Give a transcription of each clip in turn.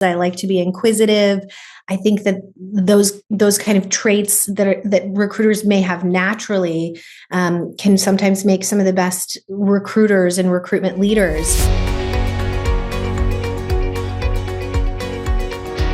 I like to be inquisitive. I think that those kind of traits that recruiters may have naturally can sometimes make some of the best recruiters and recruitment leaders.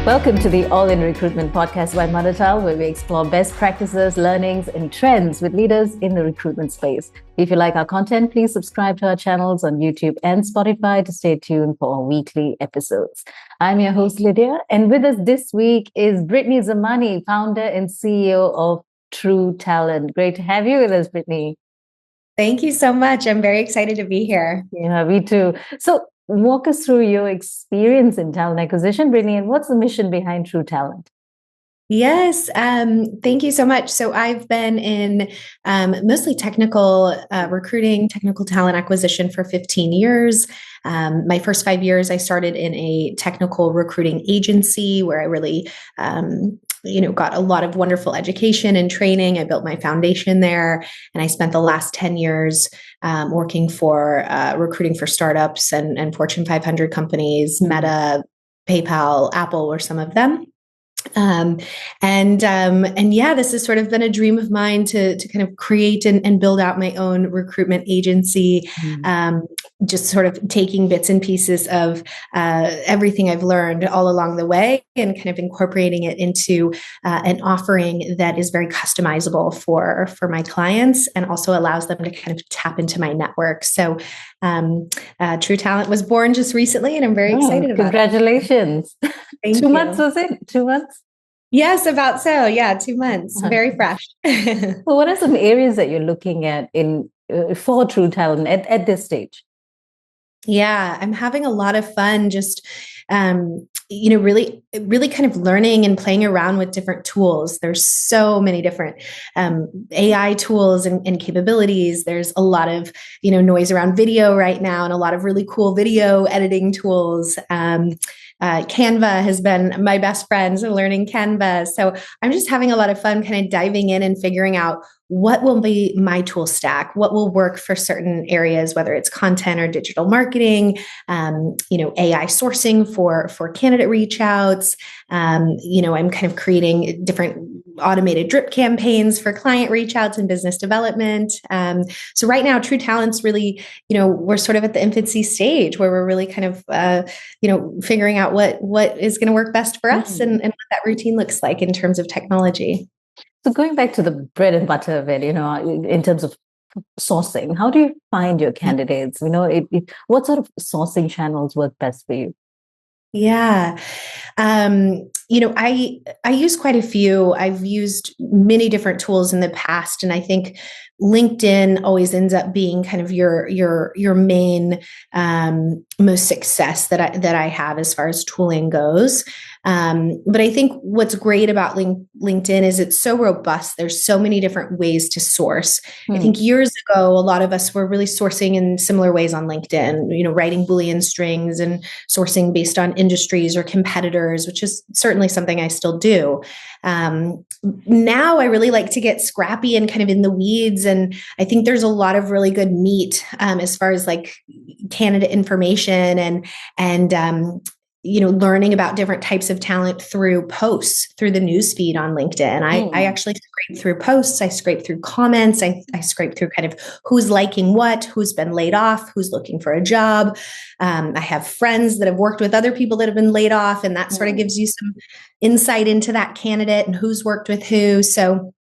Welcome to the All in Recruitment podcast by Manatal, where we explore best practices, learnings, and trends with leaders in the recruitment space. If you like our content, please subscribe to our channels on YouTube and Spotify to stay tuned for our weekly episodes. I'm your host, Lydia, and with us this week is Brittany Zamani, founder and CEO of True Talent. Great to have you with us, Brittany. Thank you so much. I'm very excited to be here. Yeah, me too. So walk us through your experience in talent acquisition, Brittany, and what's the mission behind True Talent? Yes, thank you so much. So I've been in mostly technical recruiting, technical talent acquisition for 15 years. My first 5 years, I started in a technical recruiting agency where I really got a lot of wonderful education and training. I built my foundation there. And I spent the last 10 years working for recruiting for startups and Fortune 500 companies. Meta, PayPal, Apple were some of them. This has sort of been a dream of mine to kind of create and build out my own recruitment agency. Just sort of taking bits and pieces of everything I've learned all along the way and kind of incorporating it into an offering that is very customizable for my clients and also allows them to kind of tap into my network. So True Talent was born just recently and I'm very excited about Congratulations. it. Thank 2 you. months, was it? 2 months? Yes, about so. Yeah, 2 months. Very fresh. So what are some areas that you're looking at for True Talent at this stage? Yeah, I'm having a lot of fun just, really kind of learning and playing around with different tools. There's so many different AI tools and capabilities. There's a lot of, noise around video right now and a lot of really cool video editing tools. Canva has been my best friend, so learning Canva. So I'm just having a lot of fun kind of diving in and figuring out what will be my tool stack, what will work for certain areas, whether it's content or digital marketing, AI sourcing for candidate reach outs. I'm kind of creating different automated drip campaigns for client reach outs and business development. So right now, True Talent's really, we're sort of at the infancy stage where we're really kind of, figuring out what is going to work best for us and what that routine looks like in terms of technology. So going back to the bread and butter of it, in terms of sourcing, how do you find your candidates? What sort of sourcing channels work best for you? Yeah. I use quite a few. I've used many different tools in the past, and I think LinkedIn always ends up being kind of your main most success that I have as far as tooling goes. But I think what's great about LinkedIn is it's so robust. There's so many different ways to source. I think years ago, a lot of us were really sourcing in similar ways on LinkedIn, writing Boolean strings and sourcing based on industries or competitors, which is certainly something I still do. Now I really like to get scrappy and kind of in the weeds. And I think there's a lot of really good meat as far as like candidate information and learning about different types of talent through posts, through the newsfeed on LinkedIn. I actually scrape through posts. I scrape through comments. I scrape through kind of who's liking what, who's been laid off, who's looking for a job. I have friends that have worked with other people that have been laid off, and that sort of gives you some insight into that candidate and who's worked with who. So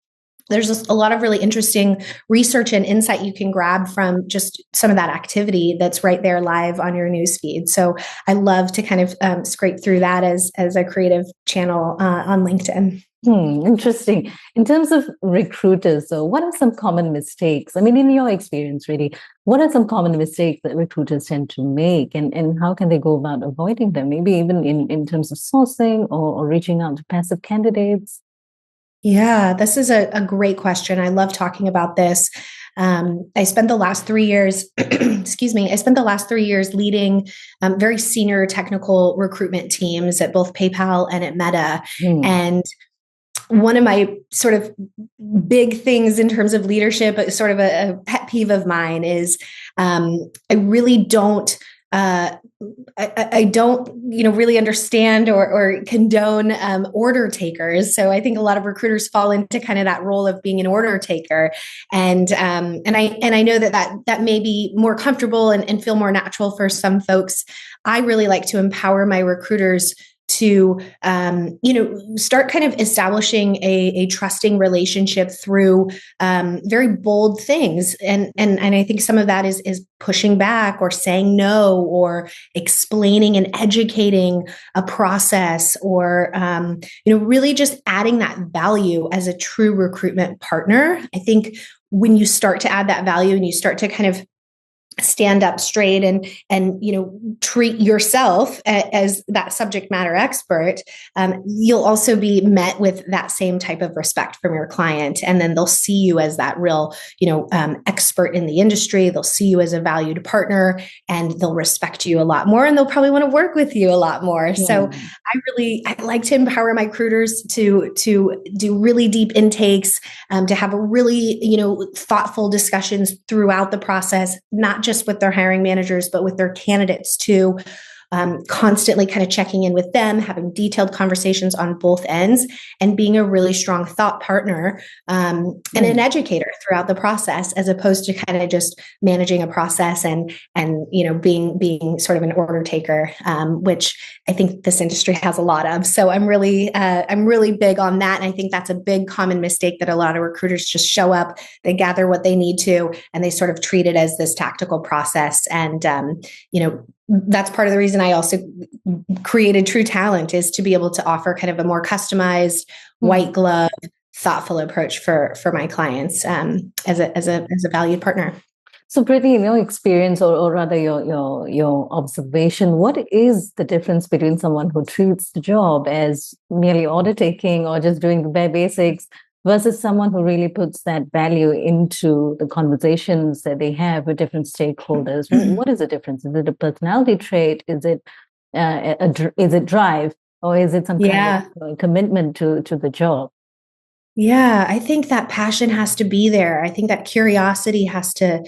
there's a lot of really interesting research and insight you can grab from just some of that activity that's right there live on your newsfeed. So I love to kind of scrape through that as a creative channel on LinkedIn. Interesting. In terms of recruiters, so what are some common mistakes? I mean, in your experience, really, what are some common mistakes that recruiters tend to make, and how can they go about avoiding them? Maybe even in terms of sourcing or reaching out to passive candidates? Yeah, this is a great question. I love talking about this. I spent the last 3 years, I spent the last 3 years leading very senior technical recruitment teams at both PayPal and at Meta. And one of my sort of big things in terms of leadership, sort of a pet peeve of mine is I really don't I don't, really understand or condone order takers. So I think a lot of recruiters fall into kind of that role of being an order taker, and I know that may be more comfortable and feel more natural for some folks. I really like to empower my recruiters to start kind of establishing a trusting relationship through very bold things, and I think some of that is pushing back or saying no or explaining and educating a process, or really just adding that value as a true recruitment partner. I think when you start to add that value and you start to kind of stand up straight and treat yourself as that subject matter expert, you'll also be met with that same type of respect from your client, and then they'll see you as that real expert in the industry. They'll see you as a valued partner, and they'll respect you a lot more, and they'll probably want to work with you a lot more. Yeah. So I like to empower my recruiters to do really deep intakes, to have a really thoughtful discussions throughout the process, not just with their hiring managers, but with their candidates too. Constantly kind of checking in with them, having detailed conversations on both ends, and being a really strong thought partner and an educator throughout the process, as opposed to kind of just managing a process and being sort of an order taker, which I think this industry has a lot of. So I'm really big on that, and I think that's a big common mistake that a lot of recruiters just show up, they gather what they need to, and they sort of treat it as this tactical process. And that's part of the reason I also created True Talent, is to be able to offer kind of a more customized, white glove, thoughtful approach for my clients as a valued partner. So, Brittany, in your experience, or rather your observation, what is the difference between someone who treats the job as merely order taking or just doing the bare basics versus someone who really puts that value into the conversations that they have with different stakeholders? What is the difference? Is it a personality trait? Is it is it drive, or is it some kind of commitment to the job? Yeah, I think that passion has to be there. I think that curiosity has to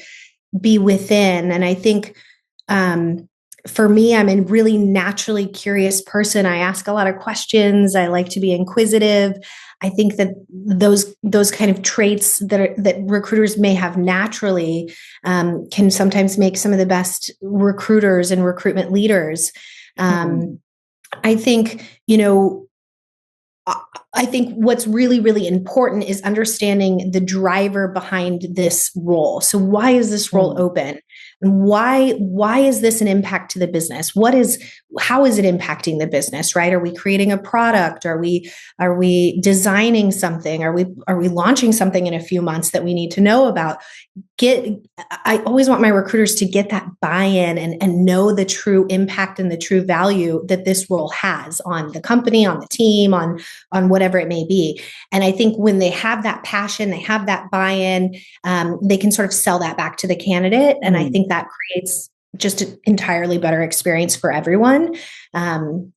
be within. And I think for me, I'm a really naturally curious person. I ask a lot of questions. I like to be inquisitive. I think that those kind of traits that recruiters may have naturally can sometimes make some of the best recruiters and recruitment leaders. I think, I think what's really, really important is understanding the driver behind this role. So why is this role open? And why is this an impact to the business? How is it impacting the business, right? Are we creating a product? Are we designing something? Are we launching something in a few months that we need to know about? I always want my recruiters to get that buy-in and know the true impact and the true value that this role has on the company, on the team, on whatever it may be. And I think when they have that passion, they have that buy-in, they can sort of sell that back to the candidate. And I think that creates just an entirely better experience for everyone. And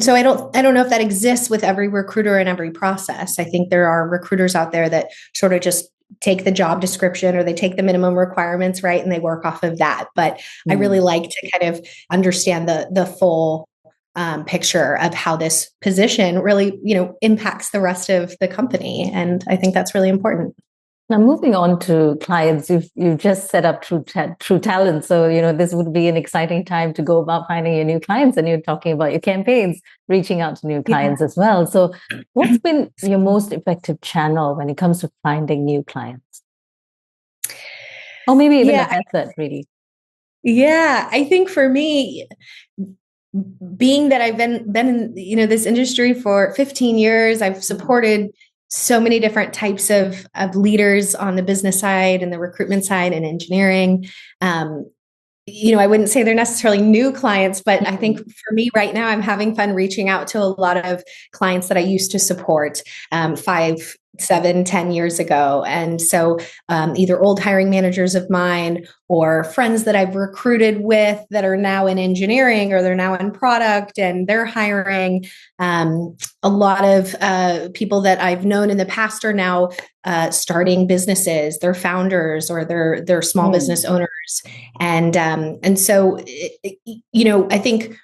so I don't know if that exists with every recruiter in every process. I think there are recruiters out there that sort of just take the job description, or they take the minimum requirements, right, and they work off of that. But I really like to kind of understand the full picture of how this position really, impacts the rest of the company. And I think that's really important. Now, moving on to clients, you've just set up True Talent. So, this would be an exciting time to go about finding your new clients, and you're talking about your campaigns, reaching out to new clients as well. So what's been your most effective channel when it comes to finding new clients? Or maybe even a method, really. Yeah, I think for me, being that I've been in this industry for 15 years, I've supported so many different types of leaders on the business side and the recruitment side and engineering. I wouldn't say they're necessarily new clients, but I think for me right now, I'm having fun reaching out to a lot of clients that I used to support 5 7, 10 years ago. And so either old hiring managers of mine or friends that I've recruited with that are now in engineering or they're now in product and they're hiring. A lot of people that I've known in the past are now starting businesses. They're founders or they're small business owners. And so, I think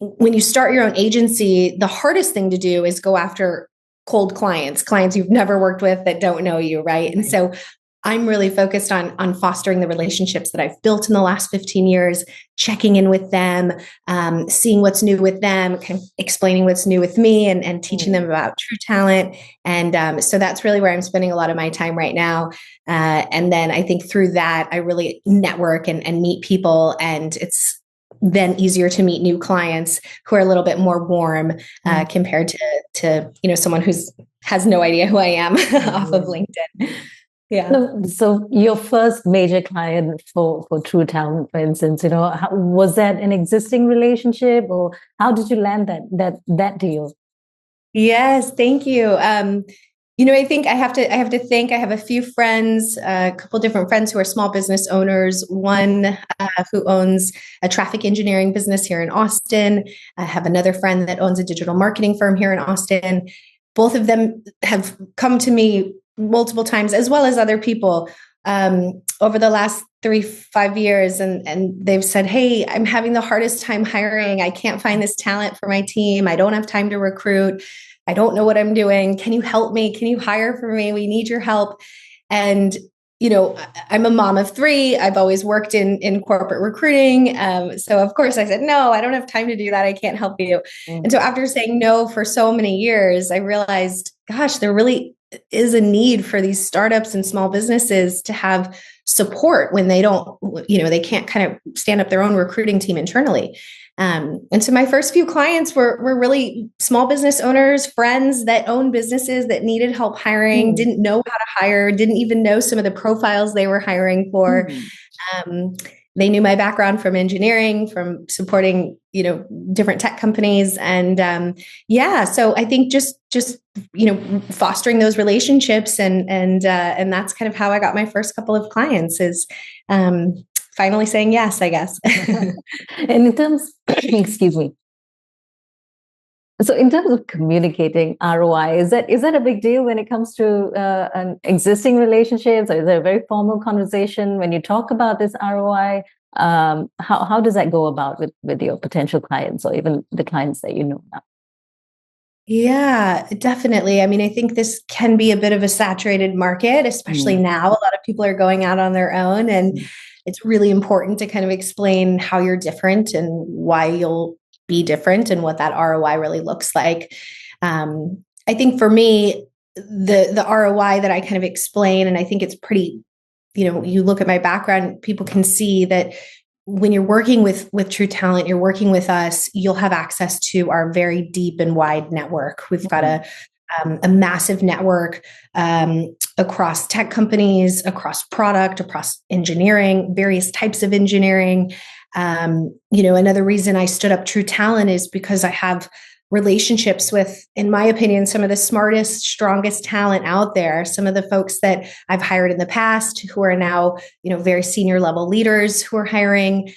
when you start your own agency, the hardest thing to do is go after cold clients you've never worked with that don't know you, right? And so I'm really focused on fostering the relationships that I've built in the last 15 years, checking in with them, seeing what's new with them, kind of explaining what's new with me and teaching them about True Talent. And so that's really where I'm spending a lot of my time right now. And then I think through that, I really network and meet people, and it's then easier to meet new clients who are a little bit more warm compared to someone who's has no idea who I am off of LinkedIn. Yeah. So your first major client for True Talent, for instance, was that an existing relationship, or how did you land that deal? Yes, thank you. I think I have to think. I have a few friends, a couple different friends who are small business owners. One who owns a traffic engineering business here in Austin. I have another friend that owns a digital marketing firm here in Austin. Both of them have come to me multiple times, as well as other people, over the last 3-5 years, and they've said, "Hey, I'm having the hardest time hiring. I can't find this talent for my team. I don't have time to recruit. I don't know what I'm doing. Can you help me? Can you hire for me? We need your help." And, I'm a mom of 3. I've always worked in corporate recruiting. So of course I said, "No, I don't have time to do that. I can't help you." And so after saying no for so many years, I realized, gosh, there really is a need for these startups and small businesses to have support when they don't, they can't kind of stand up their own recruiting team internally. And so my first few clients were really small business owners, friends that owned businesses that needed help hiring, didn't know how to hire, didn't even know some of the profiles they were hiring for. They knew my background from engineering, from supporting, different tech companies. And so I think just fostering those relationships and that's kind of how I got my first couple of clients is finally saying yes, I guess. And in terms, excuse me. So in terms of communicating ROI, is that a big deal when it comes to an existing relationships, or is there a very formal conversation when you talk about this ROI? How does that go about with your potential clients or even the clients that you know now? Yeah, definitely. I mean, I think this can be a bit of a saturated market, especially now. A lot of people are going out on their own, and it's really important to kind of explain how you're different and why you'll be different and what that ROI really looks like. I think for me, the ROI that I kind of explain, and I think it's pretty, you look at my background, people can see that when you're working with True Talent, you're working with us, you'll have access to our very deep and wide network. We've got a massive network across tech companies, across product, across engineering, various types of engineering. Another reason I stood up True Talent is because I have relationships with, in my opinion, some of the smartest, strongest talent out there. Some of the folks that I've hired in the past who are now, very senior level leaders who are hiring,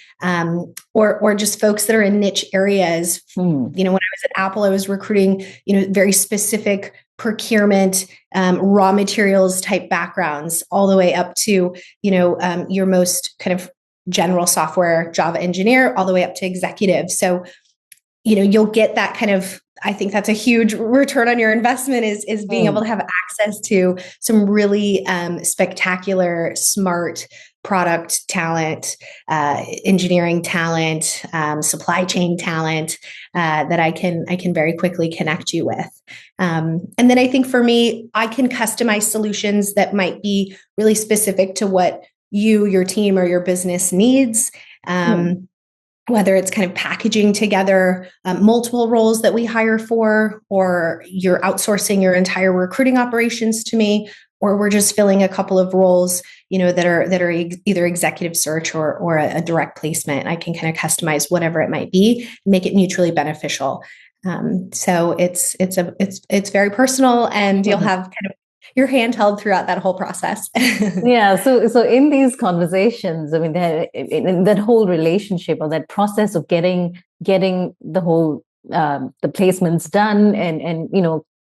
or just folks that are in niche areas. When I was at Apple, I was recruiting, very specific procurement, raw materials type backgrounds, all the way up to, your most kind of general software Java engineer, all the way up to executive. So you'll get that kind of, I think that's a huge return on your investment is being able to have access to some really spectacular, smart product talent, engineering talent, supply chain talent that I can very quickly connect you with. And then I think for me, I can customize solutions that might be really specific to what you, your team, or your business needs. Whether it's kind of packaging together multiple roles that we hire for, or you're outsourcing your entire recruiting operations to me, or we're just filling a couple of roles, that are either executive search or a direct placement. I can kind of customize whatever it might be, make it mutually beneficial. So it's very personal, and you'll have kind of Your hand held throughout that whole process. Yeah. So in these conversations, I mean, in that whole relationship or that process of getting the whole the placements done, and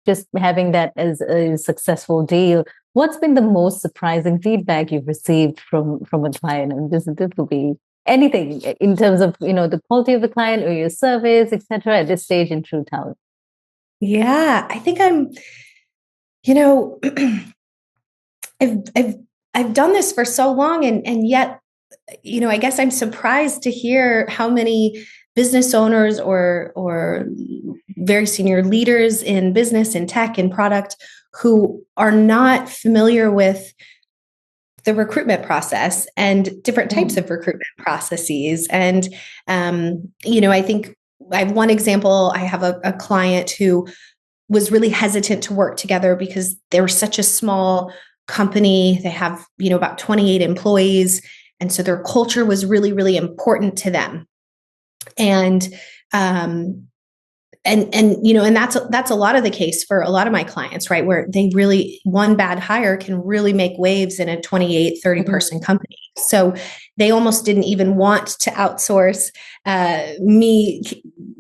just having that as a successful deal. What's been the most surprising feedback you've received from a client? And this will be anything in terms of the quality of the client or your service, etc. At this stage in True Talent. Yeah, I think I'm. You know, I've done this for so long, and yet, I guess I'm surprised to hear how many business owners or very senior leaders in business and tech and product who are not familiar with the recruitment process and different types of recruitment processes. And I think I have one example. I have a client who was really hesitant to work together because they were such a small company. They have, about 28 employees. And so their culture was really, really important to them. And and that's a lot of the case for a lot of my clients, right? Where they really, one bad hire can really make waves in a 28, 30 person company. So they almost didn't even want to outsource me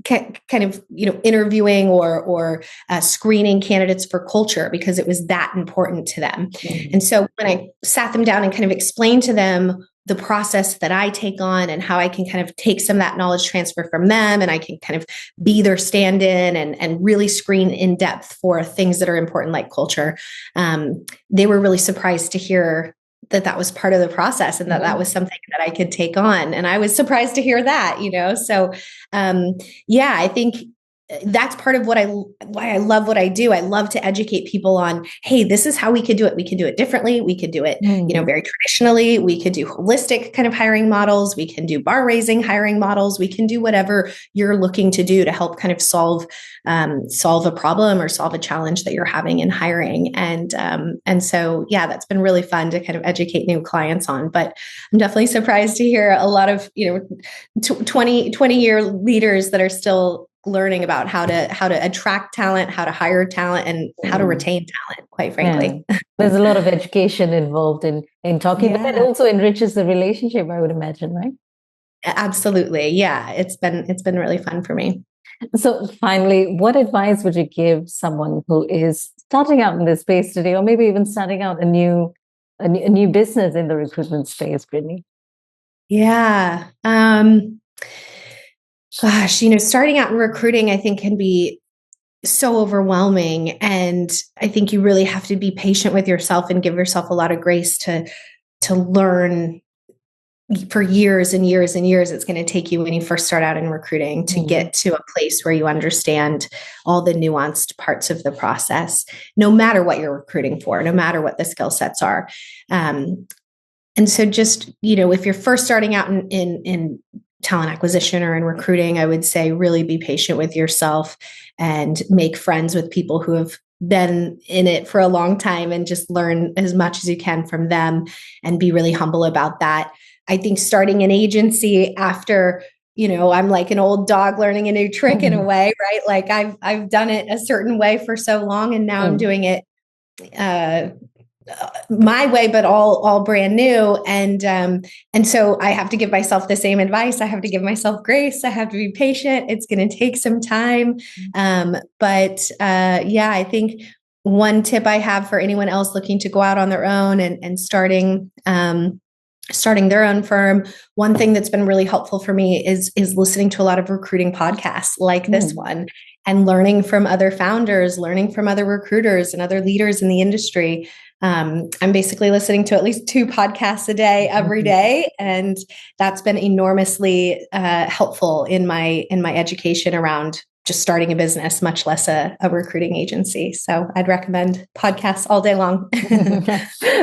kind of, interviewing or screening candidates for culture because it was that important to them. And so when I sat them down and kind of explained to them the process that I take on and how I can kind of take some of that knowledge transfer from them, and I can kind of be their stand-in and really screen in depth for things that are important like culture. They were really surprised to hear that was part of the process and that was something that I could take on. And I was surprised to hear that, So, I think that's part of why I love what I do. I love to educate people on, hey, this is how we could do it. We can do it differently. We could do it, very traditionally. We could do holistic kind of hiring models. We can do bar raising hiring models. We can do whatever you're looking to do to help kind of solve a problem or solve a challenge that you're having in hiring. And so, that's been really fun to kind of educate new clients on. But I'm definitely surprised to hear a lot of, 20-year leaders that are still learning about how to attract talent, how to hire talent, and how to retain talent, quite frankly. Yeah. There's a lot of education involved in talking, but that also enriches the relationship, I would imagine, right? Absolutely. Yeah. It's been really fun for me. So finally, what advice would you give someone who is starting out in this space today, or maybe even starting out a new business in the recruitment space, Brittany? Yeah. Gosh, starting out in recruiting, I think can be so overwhelming. And I think you really have to be patient with yourself and give yourself a lot of grace to learn for years and years and years. It's going to take you when you first start out in recruiting to get to a place where you understand all the nuanced parts of the process, no matter what you're recruiting for, no matter what the skill sets are. And so just, if you're first starting out in talent acquisition or in recruiting, I would say really be patient with yourself and make friends with people who have been in it for a long time and just learn as much as you can from them and be really humble about that. I think starting an agency after, I'm like an old dog learning a new trick in a way, right? Like I've done it a certain way for so long and now I'm doing it my way, but all brand new. And so I have to give myself the same advice. I have to give myself grace. I have to be patient. It's going to take some time. But I think one tip I have for anyone else looking to go out on their own and starting their own firm, one thing that's been really helpful for me is listening to a lot of recruiting podcasts like this one and learning from other founders, learning from other recruiters and other leaders in the industry. I'm basically listening to at least 2 podcasts a day, every day. And that's been enormously helpful in my education around just starting a business, much less a recruiting agency. So I'd recommend podcasts all day long.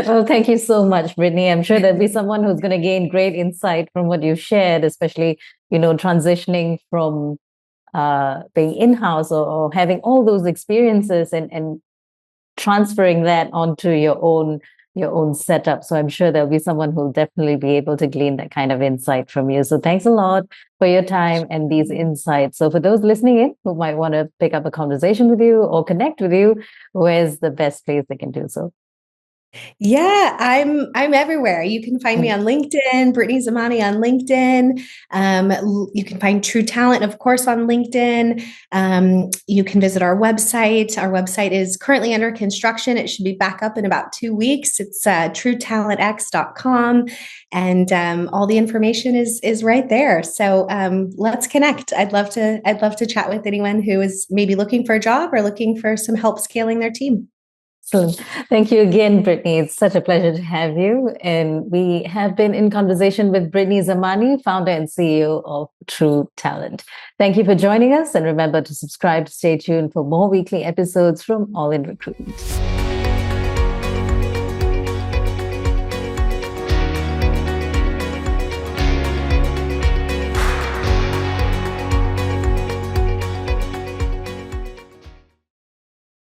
Well, thank you so much, Brittany. I'm sure there'll be someone who's going to gain great insight from what you've shared, especially, transitioning from being in-house or having all those experiences and transferring that onto your own your own setup. So I'm sure there'll be someone who'll definitely be able to glean that kind of insight from you. So thanks a lot for your time and these insights. So for those listening in who might want to pick up a conversation with you or connect with you, where's the best place they can do so? Yeah, I'm everywhere. You can find me on LinkedIn, Brittany Zamani on LinkedIn. You can find True Talent, of course, on LinkedIn. You can visit our website. Our website is currently under construction. It should be back up in about 2 weeks. It's truetalentx.com, and all the information is right there. So let's connect. I'd love to chat with anyone who is maybe looking for a job or looking for some help scaling their team. Excellent. Thank you again, Brittany. It's such a pleasure to have you. And we have been in conversation with Brittany Zamani, founder and CEO of True Talent. Thank you for joining us. And remember to subscribe, stay tuned for more weekly episodes from All in Recruitment.